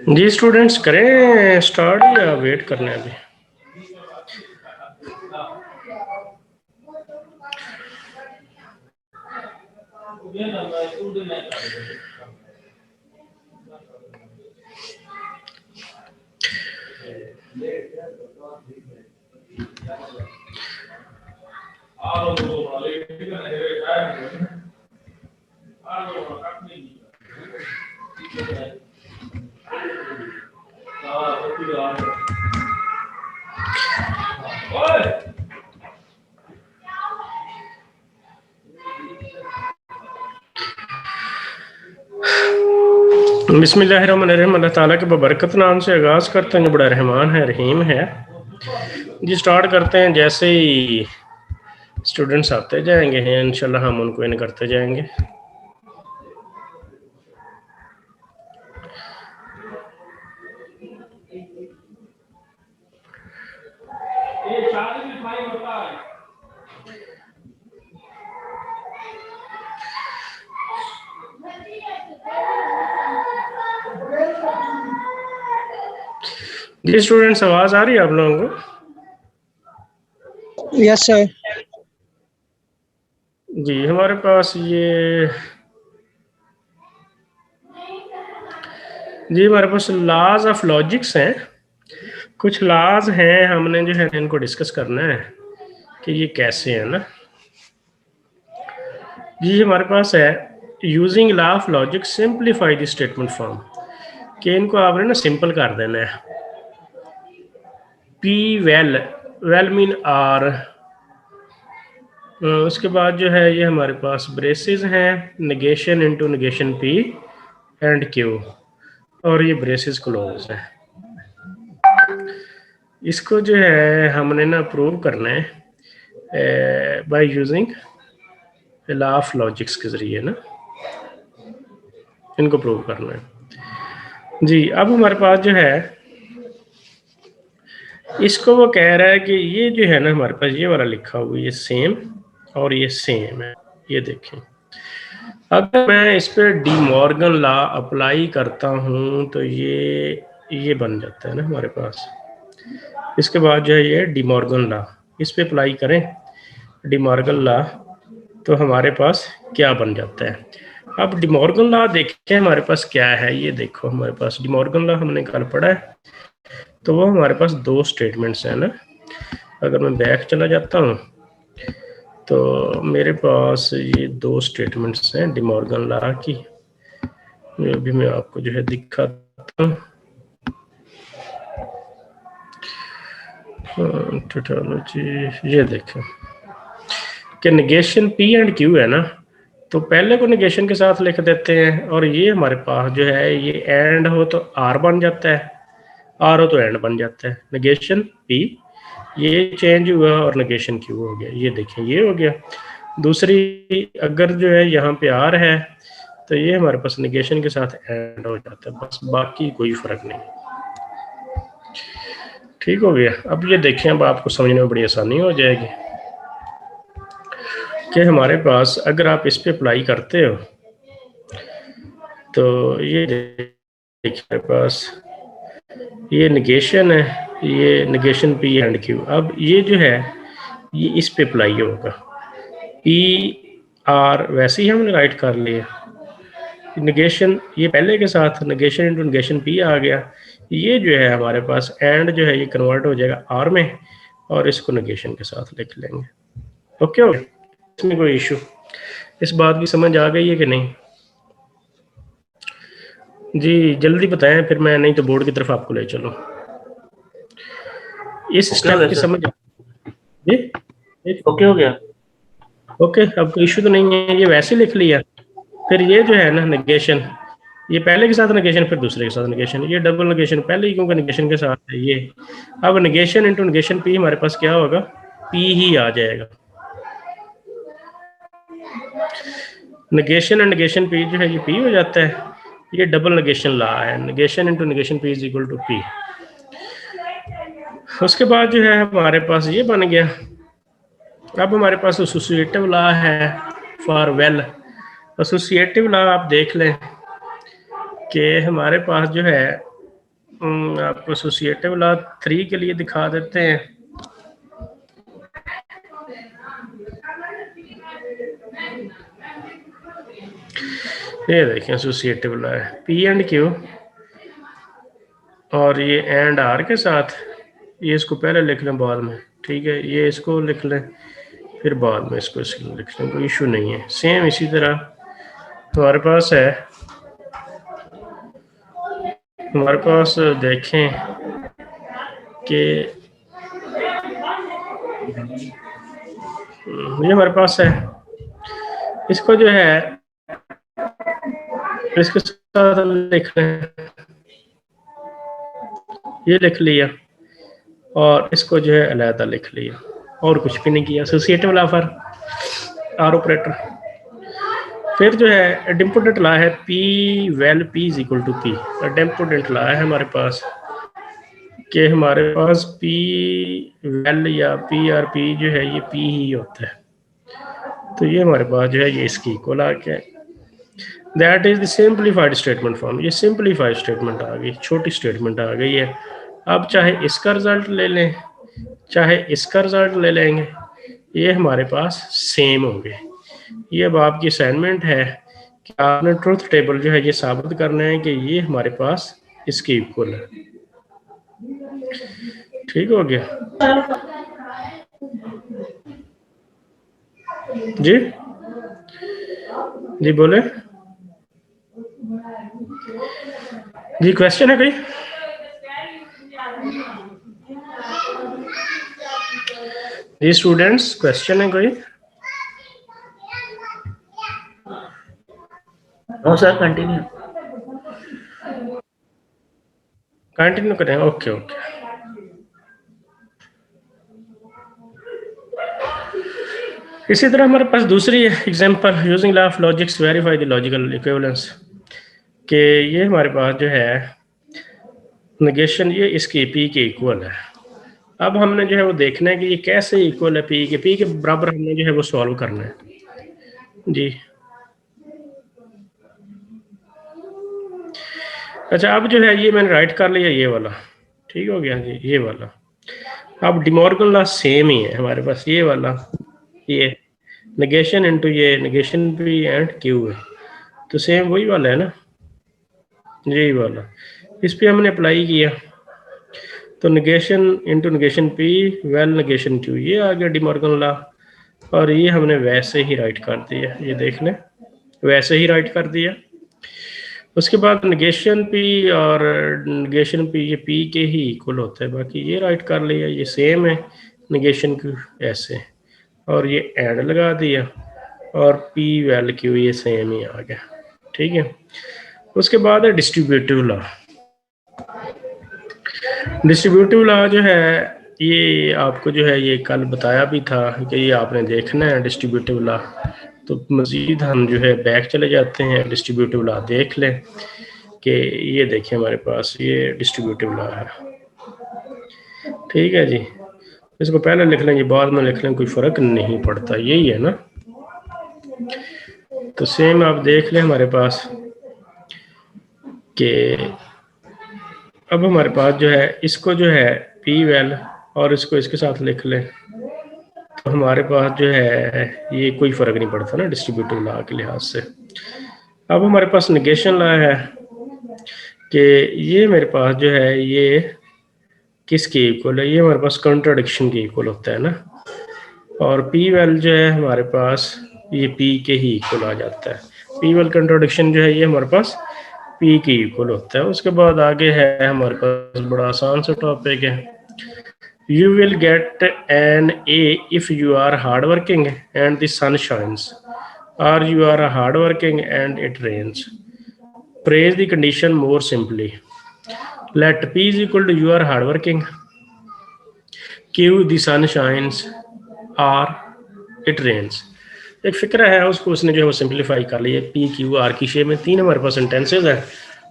जी students, करें start या wait करना है अभी? बिस्मिल्लाहिर्रहमानिर्रहीम। अल्लाह ताला के बबरकत नाम से आगाज़ करते हैं जो बड़ा रहमान है, रहीम है। जी स्टार्ट करते हैं। जैसे ही स्टूडेंट्स आते जाएंगे हैं इंशाल्लाह हम उनको इन करते जाएंगे। जी स्टूडेंट्स, आवाज़ आ रही है आप लोगों को? Yes sir. जी हमारे पास हमारे पास लॉज ऑफ लॉजिक्स हैं। कुछ लॉज हैं, हमने जो है इनको डिस्कस करना है कि ये कैसे है ना। जी हमारे पास है using law of logic simplify the statement form, कि इनको आपने ना सिंपल कर देना है। पी वेल मीन आर, उसके बाद जो है ये हमारे पास ब्रेसेस हैं, negation into negation P and Q, और ये ब्रेसेस क्लोज है। इसको जो है हमने ना प्रूव करना है by using law of logics के जरिए ना, इनको प्रूव करना है। जी अब हमारे पास जो है इसको वो कह रहा है कि ये जो है ना हमारे पास ये वाला लिखा हुआ ये सेम और ये सेम है। ये देखें, अगर मैं इस पर डी मॉर्गन लॉ अप्लाई करता हूँ तो ये बन जाता है ना हमारे पास। इसके बाद जो है ये डी मॉर्गन लॉ इस पे अप्लाई करें, डी मॉर्गन लॉ, तो हमारे पास क्या बन जाता है। अब डी मॉर्गन लॉ देखें हमारे पास क्या है। ये देखो हमारे पास डी मॉर्गन लॉ हमने कल पढ़ा है, तो वो हमारे पास दो स्टेटमेंट्स हैं ना। अगर मैं बैक चला जाता हूँ तो मेरे पास ये दो स्टेटमेंट्स हैं डी मॉर्गन लॉ की। अभी मैं आपको जो है दिखाता हूँ। ये देखें कि नेगेशन पी एंड क्यू है ना, तो पहले को नेगेशन के साथ लिख देते हैं, और ये हमारे पास जो है ये एंड हो तो आर बन जाता है, आर हो तो एंड बन जाता है। नेगेशन पी ये चेंज हुआ और नेगेशन क्यू हो गया। ये देखें ये हो गया। दूसरी अगर जो है यहाँ पे आर है तो ये हमारे पास नेगेशन के साथ एंड हो जाता है, बस बाकी कोई फर्क नहीं। ठीक हो गया। अब ये देखें, अब आपको समझने में बड़ी आसानी हो जाएगी कि हमारे पास अगर आप इस पे अप्लाई करते हो तो ये देखिए हमारे पास ये नेगेशन है, ये नेगेशन पी एंड क्यू। अब ये जो है ये इस पे अप्लाई होगा। पी आर वैसे ही हमने राइट कर लिया, नेगेशन ये पहले के साथ नेगेशन इनटू नेगेशन पी आ गया। ये जो है हमारे पास एंड जो है ये कन्वर्ट हो जाएगा आर में, और इसको नेगेशन के साथ लिख लेंगे। ओके हो गया, इसमें कोई इशू? इस बात की समझ आ गई है कि नहीं? जी जल्दी बताएं, फिर मैं नहीं तो बोर्ड की तरफ आपको ले चलूं। इस स्टेप की समझ जी ओके हो गया। ओके, अब कोई इशू तो नहीं है, ये वैसे लिख लिया। फिर ये जो है ना नेगेशन, ये पहले के साथ नेगेशन फिर दूसरे के साथ नेगेशन, ये डबल नेगेशन पहले ही क्योंकि नेगेशन के साथ है ये। अब नेगेशन इनटू नेगेशन पी हमारे पास क्या होगा, पी ही आ जाएगा। नेगेशन एंड नेगेशन पी जो है ये पी हो जाता है। ये डबल नेगेशन लॉ है, negation into negation P is equal to P. उसके बाद जो है हमारे पास ये बन गया। अब हमारे पास एसोसिएटिव लॉ है फॉर वेल एसोसिएटिव लॉ आप देख लें कि हमारे पास जो है आपको एसोसिएटिव लॉ 3 के लिए दिखा देते हैं। ये देखें एसोसिएटिव लॉ है पी एंड क्यू और ये एंड आर के साथ, ये इसको पहले लिख लें बाद में, ठीक है, ये इसको लिख लें फिर बाद में इसको लिख लें, कोई इशू नहीं है। सेम इसी तरह हमारे पास है, हमारे पास देखें कि ये हमारे पास है, इसको जो है इसके साथ लिख लें, ये लिख लिया और इसको जो है अलहदा लिख लिया और कुछ भी नहीं किया। Associative law for OR operator. फिर जो है एडिम्पोटेंट लॉ है P vel P is equal to P. Idempotent law है हमारे पास कि हमारे पास पी वेल या पी आर पी जो है ये पी ही होता है, तो ये हमारे पास जो है ये इसकी इक्वल आ गया। That is the simplified statement form. ये सिंपलीफाइड स्टेटमेंट आ गई, छोटी स्टेटमेंट आ गई है। अब चाहे इसका रिजल्ट ले लें चाहे इसका रिजल्ट ले लेंगे, ये हमारे पास सेम होंगे। ये अब आपकी असाइनमेंट है कि आपने ट्रुथ टेबल जो है ये साबित करना है कि ये हमारे पास इसके इक्वल है। ठीक हो गया जी? जी बोले जी, क्वेश्चन है कोई? जी स्टूडेंट्स, क्वेश्चन है कोई? नो सर, कंटिन्यू कंटिन्यू करें, ओके ओके। इसी तरह हमारे पास दूसरी example using law of logics verify the logical equivalence, कि ये हमारे पास जो है नेगेशन ये इसके पी के इक्वल है। अब हमने जो है वो देखना है कि ये कैसे इक्वल है पी के बराबर हमने जो है वो सॉल्व करना है जी। अच्छा, अब जो है ये मैंने राइट कर लिया ये वाला, ठीक हो गया जी, ये वाला। अब डिमॉर्गन लॉ सेम ही है हमारे पास, ये वाला, ये नेगेशन इनटू ये नेगेशन पी एंड क्यू है, तो सेम वही वाला है ना, यही वाला। इस पे हमने अप्लाई किया तो negation into negation P well negation Q, ये आ गया डिमॉर्गन लॉ, और ये हमने वैसे ही राइट कर दिया, ये देख लें वैसे ही राइट कर दिया। उसके बाद नेगेशन पी और नेगेशन पी ये पी के ही इक्वल होता है, बाकी ये राइट कर लिया, ये सेम है नेगेशन क्यू ऐसे, और ये एंड लगा दिया और पी वेल क्यू ये सेम ही आ गया, ठीक है। उसके बाद है डिस्ट्रीब्यूटिव लॉ। डिस्ट्रीब्यूटिव लॉ जो है ये आपको जो है ये कल बताया भी था कि ये आपने देखना है डिस्ट्रीब्यूटिव लॉ, तो मज़ीद हम जो है बैक चले जाते हैं, डिस्ट्रीब्यूटिव लॉ देख लें कि ये देखें हमारे पास ये डिस्ट्रीब्यूटिव लॉ है, ठीक है जी। इसको पहले लिख लेंगे बाद में लिख लें, कोई फ़र्क नहीं पड़ता, यही है ना। तो सेम आप देख लें हमारे पास कि अब हमारे पास जो है इसको जो है पी वेल और इसको इसके साथ लिख लें, तो हमारे पास जो है ये कोई फ़र्क नहीं पड़ता ना डिस्ट्रीब्यूटिव लॉ के लिहाज से। अब हमारे पास नेगेशन लॉ है कि ये मेरे पास जो है ये किसके इक्वल है, ये हमारे पास कॉन्ट्राडिक्शन के इक्वल होता है ना, और पी वेल जो है हमारे पास ये पी के ही इक्वल आ जाता है। पी वेल कॉन्ट्राडिक्शन जो है ये हमारे पास पी के इक्वल होता है। उसके बाद आगे है हमारे पास बड़ा आसान सा टॉपिक है, you will get an A if you are hard working and the sun shines, और you are hard working and it rains. Phrase the condition more simply. Let P is equal to you are hardworking, Q the sun shines, R it rains. एक फिक्र है उसको उसने जो है वो simplify कर लिया, पी क्यू आर की शेप में। 3 हमारे पास सेंटेंसेज है,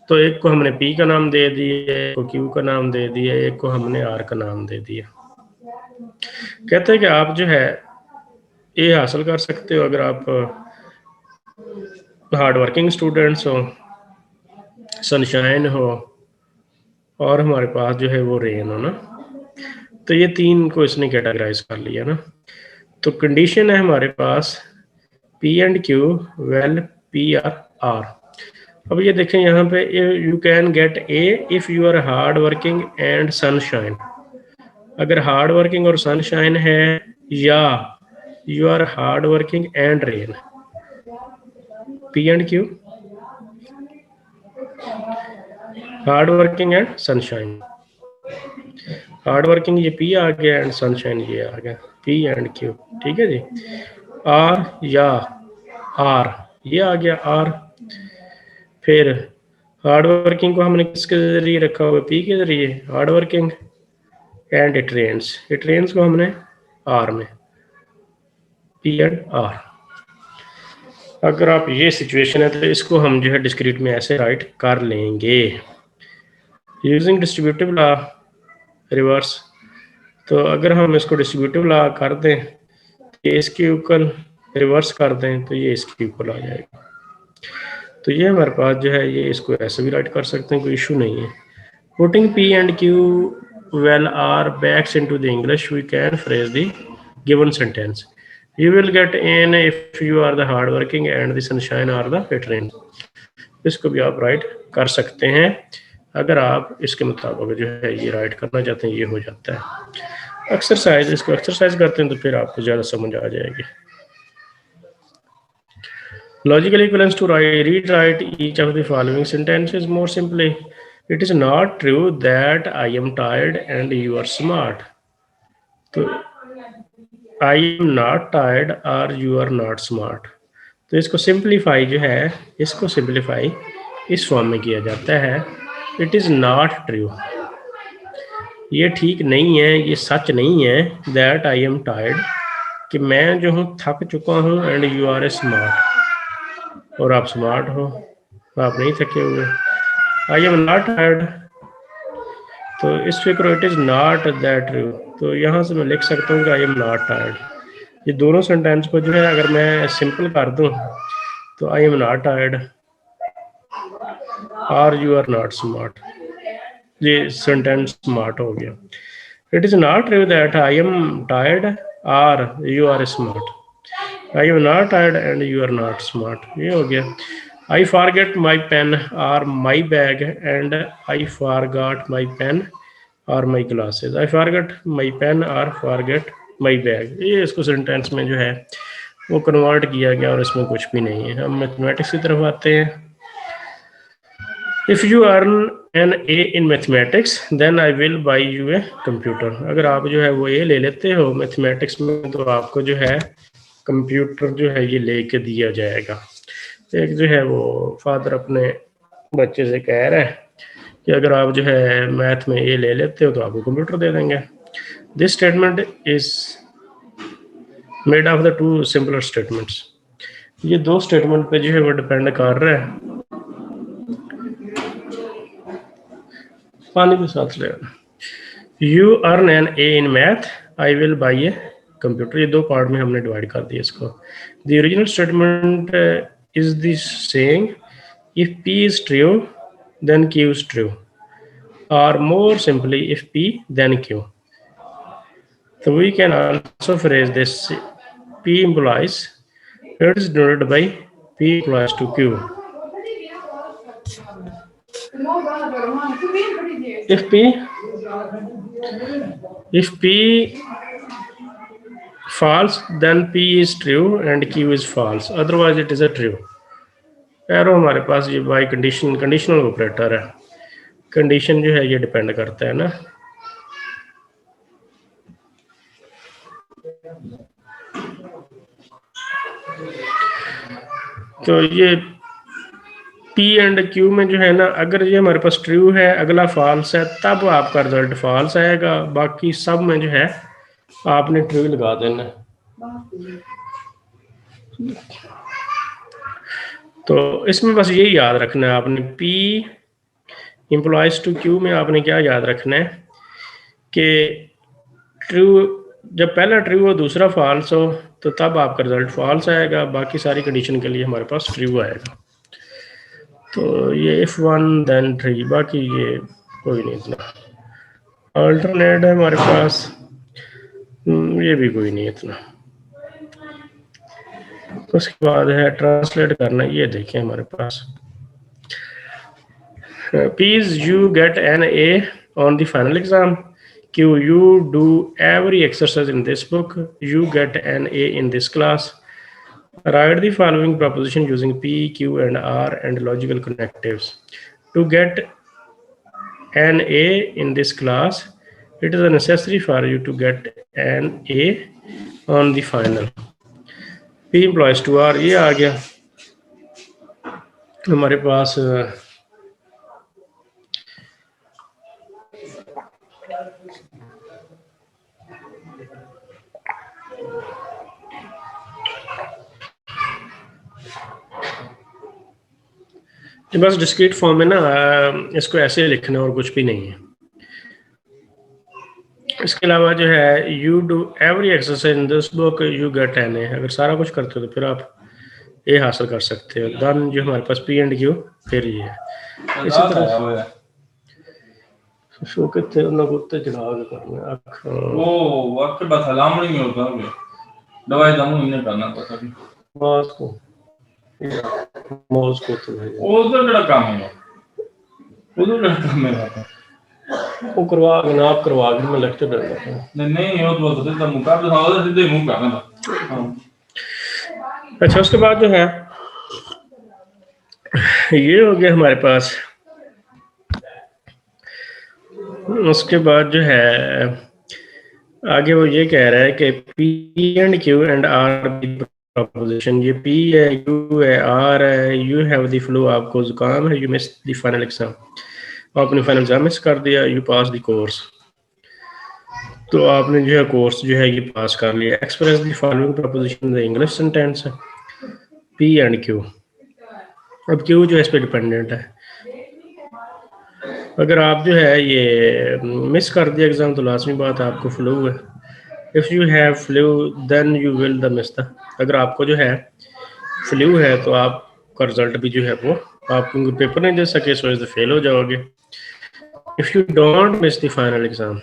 तो एक को हमने पी का नाम दे दिया, एक को क्यू का नाम दे दिया, एक को हमने आर का नाम दे दिया। कहते हैं कि आप जो है ये हासिल कर सकते हो अगर आप हार्ड वर्किंग स्टूडेंट्स हो, सनशाइन हो, और हमारे पास जो है वो रेन हो ना। तो ये तीन को इसने कैटेगराइज कर लिया ना। तो कंडीशन है हमारे पास P and Q vel P OR R. अब ये देखें यहाँ पे, you can get A if you are hard working and sunshine. अगर हार्ड वर्किंग और सनशाइन है, या you are hard working and rain. P and Q, hard working and sunshine. Hard working ये पी आ गया एंड सनशाइन ये आ गया, P and Q. ठीक है जी। आर या आर, ये आ गया आर। फिर हार्ड वर्किंग को हमने किसके जरिए रखा हुआ, पी के जरिए, hard working and it rains को हमने आर में, पी एंड आर। अगर आप ये सिचुएशन है तो इसको हम जो है डिस्क्रीट में ऐसे राइट कर लेंगे यूजिंग डिस्ट्रीब्यूटिव लॉ रिवर्स। तो अगर हम इसको डिस्ट्रीब्यूटिव लॉ कर दें, ये इसके इक्वल रिवर्स कर दें तो ये इसके इक्वल आ जाएगा। तो ये हमारे पास जो है, ये इसको ऐसे भी राइट कर सकते हैं, कोई इशू नहीं है। Putting P and Q well R backs into the English, we can phrase the given sentence, you will get in if you are the hard working and the sunshine are the fit rain। इसको भी आप right कर सकते हैं। अगर आप इसके मुताबिक जो है ये राइट करना चाहते हैं, ये हो जाता है। एक्सरसाइज, इसको एक्सरसाइज करते हैं तो फिर आपको ज़्यादा समझ आ जाएगी। Logical equivalence to read write each of the following sentences more simply. It is not true that I am tired and you are smart. तो आई एम नॉट टायर्ड और यू आर नॉट स्मार्ट। तो इसको simplify जो है, इसको simplify इस form में किया जाता है, इट इज़ नॉट ट्रू, ये ठीक नहीं है, ये सच नहीं है, दैट आई एम टायर्ड, कि मैं जो हूँ थक चुका हूँ, and you are a smart, और आप स्मार्ट हो, आप नहीं थके हुए। आई एम नॉट टायर्ड, तो इस फिक्र it is not that true. तो यहाँ से मैं लिख सकता हूँ कि आई एम नॉट टायर्ड। ये दोनों सेंटेंस को जो है अगर मैं सिंपल कर दूँ तो आई एम नॉट टायर्ड और यू आर नॉट स्मार्ट, ये सेंटेंस स्मार्ट हो गया। It is not true that I am tired और you are smart. I am not tired and you are not smart, ये हो गया। I forget my pen or my bag and I forgot my pen or my glasses। I forget my pen or forget my bag। ये इसको sentence में जो है वो convert किया गया और इसमें कुछ भी नहीं है। हम मैथमेटिक्स की तरफ आते हैं। If you earn an A in mathematics, then I will buy you a computer। अगर आप जो है वो A ले लेते हो मैथमेटिक्स में तो आपको जो है कंप्यूटर जो है ये लेके दिया जाएगा। एक जो है वो फादर अपने बच्चे से कह रहे हैं कि अगर आप जो है मैथ में ये ले लेते हो तो आपको कंप्यूटर दे देंगे। This statement is made of the two simpler statements. ये दो स्टेटमेंट पे जो है वो डिपेंड कर रहा है। पानी के साथ ले, you earn an A in math, I will buy a computer. ये दो पार्ट में हमने डिवाइड कर दिया इसको। The original statement is this saying if P is true then Q is true, or more simply if P then Q। So we can also phrase this P implies, it is denoted by P implies to Q। If P false then P is true and Q is false, otherwise it is a true। Arrow हमारे पास ये by conditional operator है। Condition जो है ये depend करता है ना। तो ये P एंड Q में जो है ना, अगर ये हमारे पास ट्रू है, अगला फॉल्स है, तब आपका रिजल्ट फॉल्स आएगा। बाकी सब में जो है आपने ट्रू लगा देना। तो इसमें बस यही याद रखना है आपने, P इम्प्लॉइज टू Q में आपने क्या याद रखना है कि ट्रू, जब पहला ट्रू हो दूसरा फॉल्स हो तो तब आपका रिजल्ट फॉल्स आएगा, बाकी सारी कंडीशन के लिए हमारे पास ट्रू आएगा। तो ये इफ 1 देन 3, बाकी ये कोई नहीं इतना। अल्टरनेट है हमारे पास, ये भी कोई नहीं इतना। उसके बाद है ट्रांसलेट करना, ये देखें हमारे पास P's you get an A on the final exam. Q you do every exercise in this book. You get an A in this class. Write the following proposition using P, Q, and R and logical connectives. To get an A in this class, it is necessary for you to get an A on the final. P implies to R, ये आ गया हमारे पास। बस discrete form में ना इसको ऐसे लिखना और कुछ भी नहीं है। इसके अलावा जो है you do every exercise in this book you get an A, अगर सारा कुछ करते हो तो फिर आप ए हासिल कर सकते हो। देन जो हमारे पास पी एंड क्यू फिर ये है। इसी तरह शो कितने उन कुत्ते चढ़ा के करना अख वो वक्त बस सलाम नहीं होता है, दवाई दमू इन्हें करना पड़ता है बस को मौज को तो है वो तो बड़ा काम है, वो तो बड़ा काम है। वो करवा के ना आप करवा के मैं लेक्चर दे देता हूं। नहीं वो तो सीधा मुकाबला होगा, सीधे मुंह करना। हां अच्छा, उसके बाद जो है ये हो गया हमारे पास। उसके बाद जो है आगे वो ये कह रहा है कि P and Q and R proposition, ये पी है, यू है, आर है, यू हैव द फ्लू, आपको जुकाम है, you miss the final exam, आपने फाइनल एग्जाम मिस कर दिया, यू पास द कोर्स, तो आपने जो है कोर्स जो है ये पास कर लिया। Express the following preposition the English sentence, P and Q. अब क्यू जो है इस पर डिपेंडेंट है। अगर आप जो है ये मिस कर दिया एग्जाम तो लाजमी बात है आपको फ्लू है। If you have flu then you will the miss the, अगर आपको जो है फ्लू है तो आपका रिजल्ट भी जो है वो आप पेपर नहीं दे सके, इस वजह से फेल हो जाओगे। If you don't miss the final exam,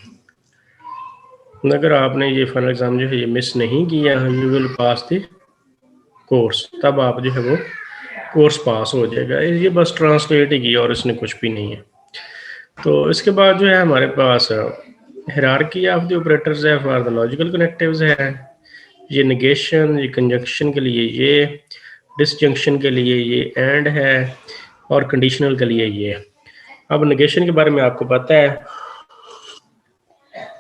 अगर आपने ये फाइनल एग्जाम जो है ये मिस नहीं किया, you will pass the course, तब आप जो है वो कोर्स पास हो जाएगा। ये बस ट्रांसलेट ही किया और इसने कुछ भी नहीं है। तो इसके बाद जो है हमारे पास हायरार्की ऑफ द ऑपरेटर्स है फॉर द लॉजिकल कनेक्टिव्स है, ये नेगेशन, ये कंजंक्शन के लिए ये, डिसजंक्शन के लिए ये एंड है, और कंडीशनल के लिए ये। अब नेगेशन के बारे में आपको पता है,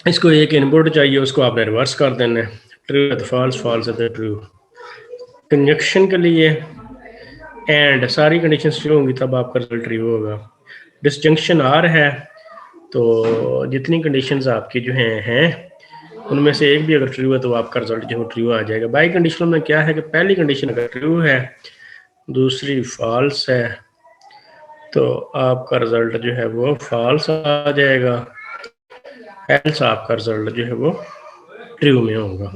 इसको एक इनपुट चाहिए, उसको आपने रिवर्स कर देना है, ट्रू है तो फॉल्स, फॉल्स है तो ट्रू। कंजंक्शन के लिए एंड सारी कंडीशंस ट्रू होंगी तब आपका रिजल्ट ट्रू होगा। डिसजंक्शन आर है तो जितनी कंडीशंस आपकी जो हैं उनमें से एक भी अगर ट्रू है तो आपका रिजल्ट जो है ट्रू आ जाएगा। बाई कंडीशनल में क्या है कि पहली कंडीशन अगर ट्रू है, दूसरी फॉल्स है, तो आपका रिजल्ट जो है वो फॉल्स आ जाएगा, एल्स आपका रिजल्ट जो है वो ट्रू में होगा।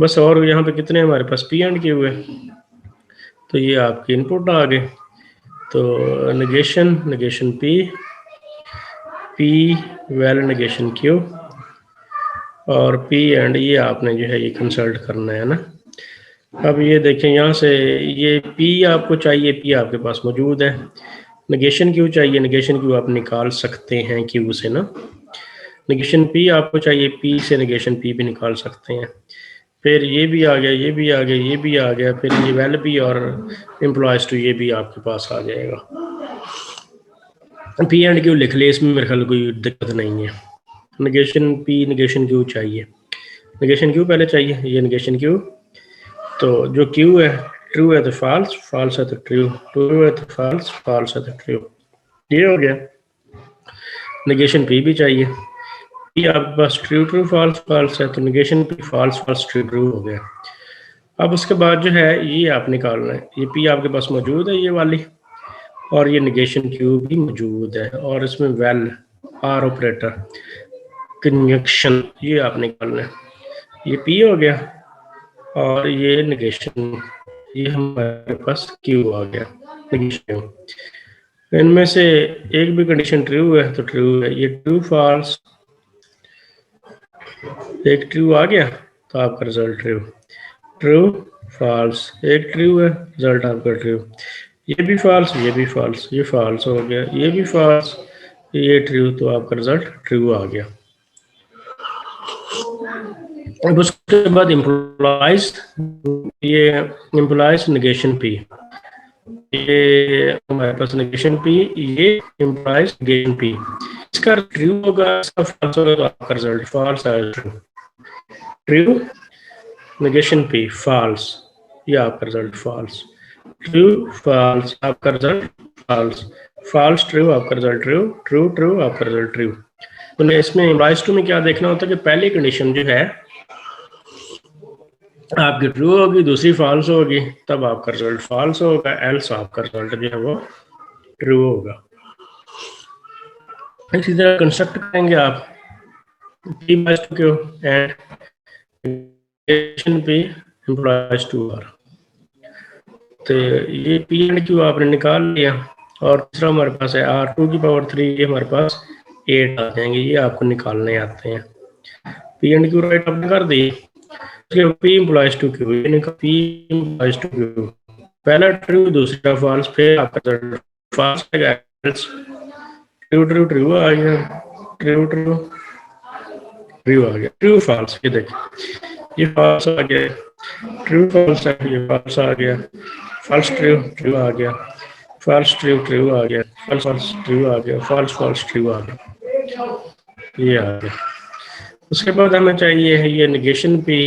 बस, और यहाँ पे कितने हमारे पास पी एंड क्यू है, तो ये आपके इनपुट आ गए। तो negation, negation P, P well negation Q, और पी एंड ये आपने जो है ये कंसल्ट करना है ना। अब ये देखें यहाँ से ये पी आपको चाहिए, पी आपके पास मौजूद है, नेगेशन क्यू चाहिए, नेगेशन क्यू आप निकाल सकते हैं क्यू से ना, नेगेशन पी आपको चाहिए, पी से नेगेशन पी भी निकाल सकते हैं। फिर ये भी आ गया, ये भी आ गया, ये भी आ गया, फिर ये वेल भी और एम्प्लॉयज टू ये भी आपके पास आ जाएगा। पी एंड क्यू लिख ले, इसमें मेरे ख्याल कोई दिक्कत नहीं है। नेगेशन पी नेगेशन क्यू चाहिए, नेगेशन क्यू पहले चाहिए, ये नेगेशन क्यू, तो जो क्यू है ट्रू है तो फॉल्स, फॉल्स है तो ट्रू, ट्रू है तो फॉल्स, फॉल्स है तो ट्रू, ये हो गया। नेगेशन पी भी चाहिए, पी आपके पास ट्रू ट्रू फॉल्स फॉल्स है तो negation P false false true true हो गया। अब उसके बाद जो है ये आप निकालना है, ये पी आपके पास मौजूद है ये वाली, और ये नेगेशन क्यू भी मौजूद है, और इसमें वेल आर ऑपरेटर कंजंक्शन ये आप निकालना है। ये पी हो गया, और ये नेगेशन, ये हमारे पास क्यू आ गया नेगेशन। इनमें से एक भी कंडीशन ट्रू है तो ट्रू है, ये ट्रू फॉल्स, एक ट्रू आ गया तो आपका रिजल्ट ट्रू, ट्रू फॉल्स, एक ट्रू है रिजल्ट आपका ट्रू, ये भी फॉल्स, ये भी फॉल्स, ये फॉल्स हो गया, ये भी फॉल्स, ये ट्रू, तो आपका रिजल्ट ट्रू आ गया। अब उसके बाद इम्प्लॉइज, ये इम्प्लॉइज नेगेशन पी, ये हमारे पास नेगेशन पी, ये इम्प्लॉइज नेगेशन पी, इसका ट्रू होगा, इसका फॉल्स होगा, तो आपका रिजल्ट फॉल्स आएगा, true, true negation P false, ये आपका रिजल्ट फॉल्स, ट्रू फॉल्स आपका रिजल्ट फॉल्स, फॉल्स ट्रू आपका रिजल्ट ट्रू, ट्रू ट्रू आपका रिजल्ट ट्रू। तो इसमें इम्प्लॉइज टू में क्या देखना होता है कि पहली कंडीशन जो है आपकी ट्रू होगी, दूसरी फॉल्स होगी, तब आपका रिजल्ट फॉल्स होगा, एल्स आपका रिजल्ट जो है वो ट्रू होगा। इसी तरह कंस्ट्रक्ट करेंगे आप P implies to Q and P implies to R, तो ये पी एंड क्यू आपने निकाल लिया, और तीसरा हमारे पास है आर टू की पावर 3, ये हमारे पास 8 आ जाएंगे, ये आपको निकालने आते हैं। पी एंड क्यू राइट आपने कर दी, P implies to Q, P implies to Q, पहला ट्रू दूसरा फॉल्स, फिर आपका फॉल्स ट्रू ट्रू ट्रू आ गया, ट्रू ट्रू ट्रू आ गया, ट्रू फॉल्स, ये देखिए ये फॉल्स आ गया, ट्रू फॉल्स है, ये फॉल्स आ गया, फॉल्स ट्रू ट्रू आ गया, फॉल्स ट्रू ट्रू आ गया, फॉल्स फॉल्स ट्रू आ गया, फॉल्स फॉल्स ट्रू आ गया, ये आ गया। उसके बाद हमें चाहिए है ये नेगेशन पी,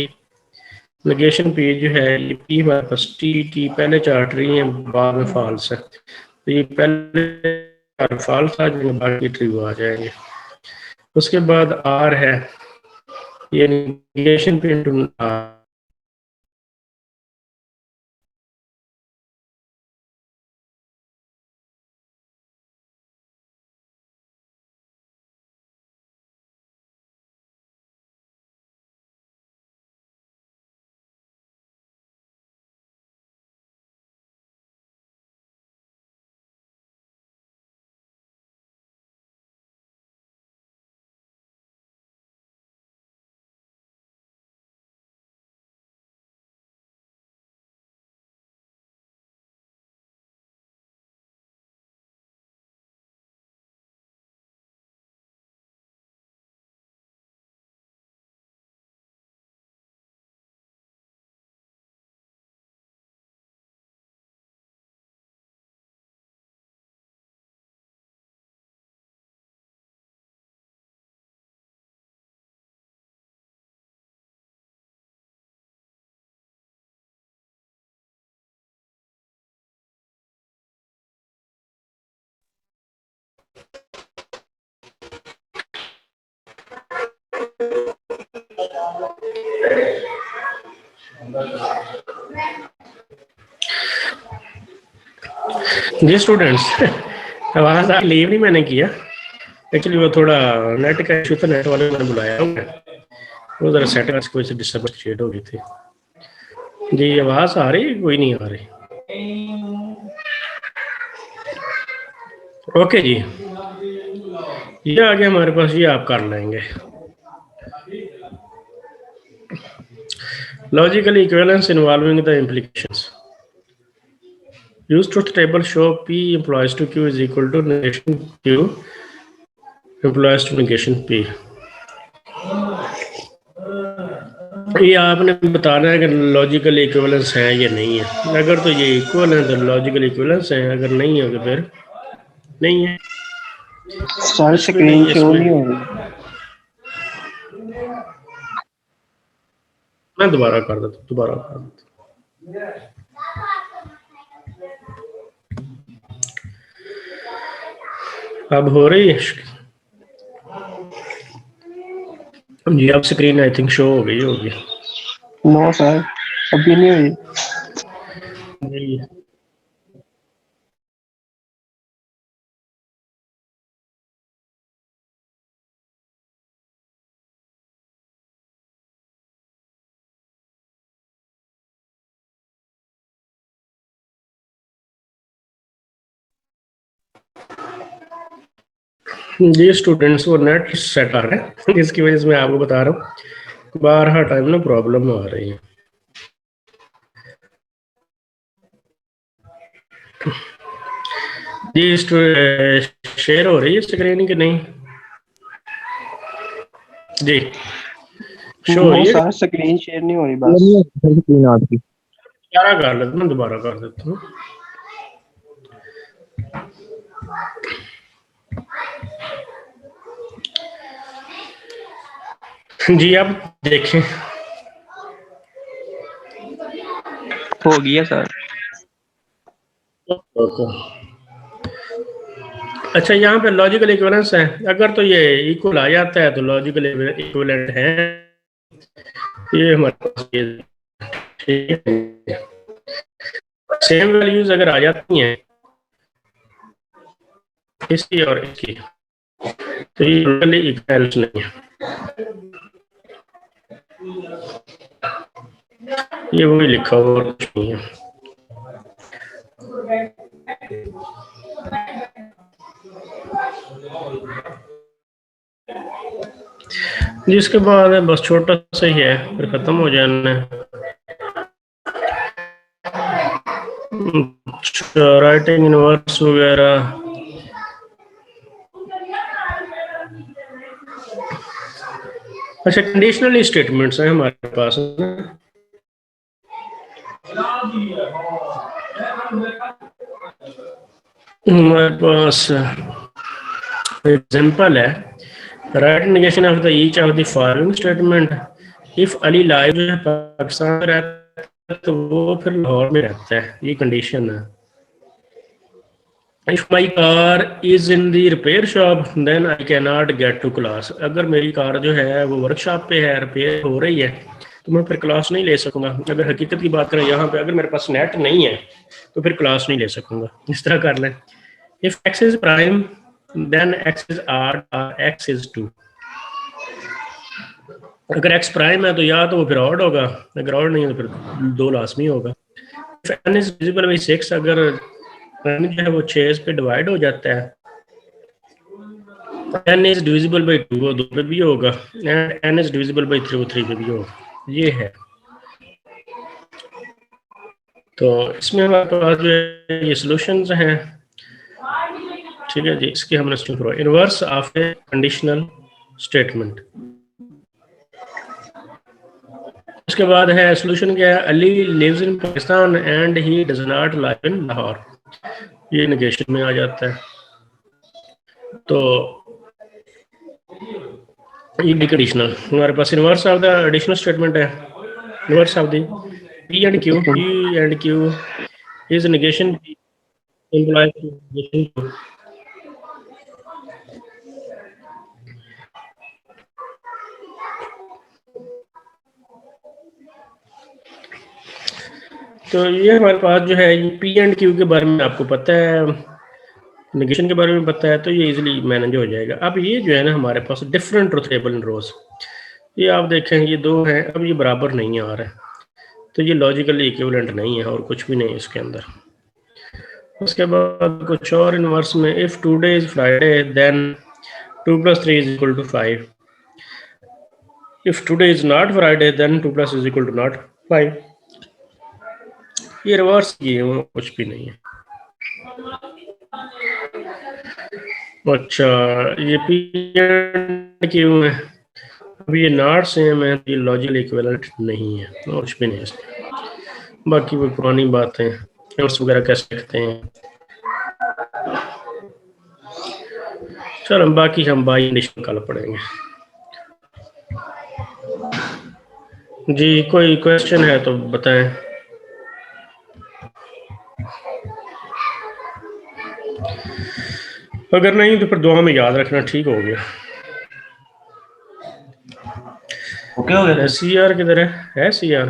नेगेशन पी जो है ये पी हमारे पास टी टी पहले चार ट्री है, बाद में फॉल्स है, तो ये पहले फॉल्स आ जाएंगे, बाकी ट्रू आ जाएंगे। उसके बाद आर है, ये नेगेशन पी इंटू आर, जी स्टूडेंट्स आवाज आ लीव नहीं मैंने किया, एक्चुअली वो थोड़ा नेट का इशू था, नेट वाले ने बुलाया हुआ, वो जरा सेटिंग कोई सी डिस्टर्बेंस क्रिएट हो गई थी। जी आवाज आ रही, कोई नहीं आ रही? ओके जी, ये आ गया हमारे पास, ये आप कर लेंगे। Logical equivalence involving the implications. Use truth table show P implies to Q is equal to negation Q implies to negation P. ये आपने बताना है कि लॉजिकल इक्विवेलेंस है या नहीं है, अगर तो ये इक्वल है तो लॉजिकल इक्विवेलेंस है, अगर नहीं है तो फिर नहीं है। सर स्क्रीन शो नहीं हो रही। मैं दोबारा कर देता हूँ, दोबारा कर देता हूँ। अब हो रही है जी, अब स्क्रीन आई थिंक शो हो गई होगी। नो सर, अभी नहीं हुई। नहीं जी स्टूडेंट्स वो नेट सेट आ रहा है जिसकी वजह से मैं आपको बता रहा हूँ, बारह टाइम ना प्रॉब्लम आ रही है। जी शेयर हो रही है स्क्रीन की नहीं? जी शो हो नो रही है। सर, स्क्रीन शेयर नहीं हो रही बस। स्क्रीन आपकी दोबारा कर लेता हूँ, दोबारा कर देता हूँ। जी आप देखें। हो गया सर। अच्छा यहाँ पे लॉजिकल इक्विवेलेंस है, अगर तो ये इक्वल आ जाता है तो लॉजिकल इक्विवेलेंट है ये हमारे पास ये, ठीक है। सेम वैल्यूज अगर आ जाती हैं इसकी और इसकी तो ये टोटली इक्विवेलेंस नहीं है, ये वही लिखा हुआ और कुछ नहीं है। जिसके बाद बस छोटा सा ही है फिर खत्म हो जाना है। राइटिंग इनवर्स वगैरह अच्छा कंडीशनल स्टेटमेंट्स हैं हमारे पास ना। हमारे पास एग्जांपल है, right negation of the each of the following statement. If Ali live जो है पाकिस्तान में रहता है तो वो फिर लाहौर में रहता है, ये कंडीशन है। If my car is in the repair shop then I can not get to class. अगर मेरी कार जो है वो वर्कशॉप पे है, रिपेयर हो रही है, तो मैं फिर क्लास नहीं ले सकूंगा। अगर हकीकत की बात करें यहाँ पे, अगर मेरे पास नेट नहीं है तो फिर क्लास नहीं ले सकूंगा। इस तरह कर लें। If X is prime then X is or X is 2। अगर एक्स प्राइम है तो या तो वो फिर ऑड होगा, अगर ऑड नहीं है तो फिर 2 लाजमी होगा। If N is divisible by 6, अगर एन जो है वो 6 पे डिवाइड हो जाता है, n इज डिविजिबल बाई 2 वो 2 पे भी होगा, and n is divisible by 3 वो 3 पे भी होगा। ये है। तो इसमें हमारे पास जो है ये सॉल्यूशंस हैं, ठीक है जी। इसके हमने student inverse of a conditional statement. उसके बाद है सॉल्यूशन क्या है, Ali lives in Pakistan and he does not live in Lahore. ये नेगेशन में आ जाता है। तो ये भी कंडीशनल हमारे पास inverse of the additional statement है। Inverse of the P and Q, P and Q is negation implies negation Q. तो ये हमारे पास जो है ये P and Q के बारे में आपको पता है, नेगेशन के बारे में पता है, तो ये इजीली मैनेज हो जाएगा। अब ये जो है ना हमारे पास डिफरेंट ट्रुथ टेबल इन रोज, ये आप देखें ये 2 हैं, अब ये बराबर नहीं आ रहा है, तो ये लॉजिकली इक्विवेलेंट नहीं है और कुछ भी नहीं है इसके अंदर। उसके बाद कुछ और इनवर्स में, if today is Friday then 2 + 3 is equal to 5. If today is not Friday then 2 + is equal to not 5. ये रिवर्स की है, वो कुछ भी नहीं है। अच्छा ये P and Q है, अब ये नॉट सेम है, ये लॉजिकल इक्विवेलेंट नहीं है और कुछ भी नहीं है इसमें। बाकी वो पुरानी बातें नोट्स वगैरह कैसे लिखते हैं, चलो बाकी हम बाई कंडीशन कल पढ़ेंगे। जी कोई क्वेश्चन है तो बताएं। अगर नहीं तो फिर दुआ में याद रखना, ठीक हो गया। ओके हो गया। CR किधर है CR?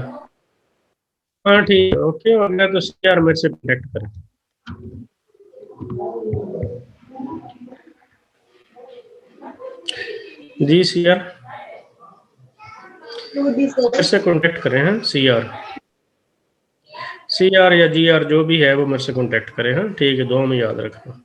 हाँ ठीक है, ओके हो गया तो CR मेरे से कनेक्ट करें। जी CR मेरे से कॉन्टेक्ट करें हैं, CR या GR जो भी है वो मेरे से कॉन्टेक्ट करें। हाँ ठीक है, दुआ में याद रखना।